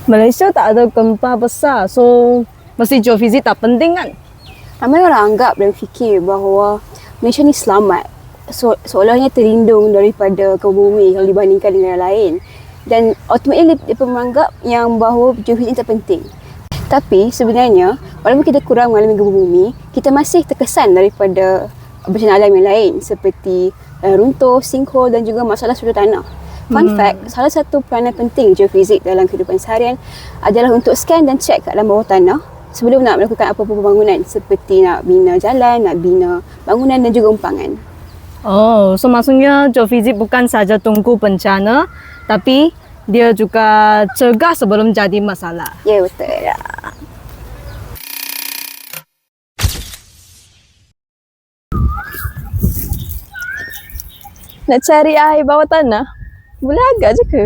Malaysia tak ada gempa besar. So, mesti geofizik tak penting kan? Ramai orang anggap dan fikir bahawa Malaysia ni selamat. Seolahnya terlindung daripada gempa bumi kalau dibandingkan dengan yang lain. Dan ultimately mereka menganggap yang bahawa geofizik tak penting. Tapi sebenarnya, walaupun kita kurang mengalami gempa bumi, kita masih terkesan daripada bencana alam yang lain seperti runtuh, sinkhole dan juga masalah struktur tanah. Fun fact, salah satu peranan penting geofizik dalam kehidupan seharian adalah untuk scan dan cek kat dalam bawah tanah sebelum nak melakukan apa-apa pembangunan seperti nak bina jalan, nak bina bangunan dan juga umpangan. Oh, so maksudnya geofizik bukan saja tunggu bencana, tapi dia juga cegah sebelum jadi masalah. Ya, betul. Nak cari air bawah tanah? Boleh agak je ke?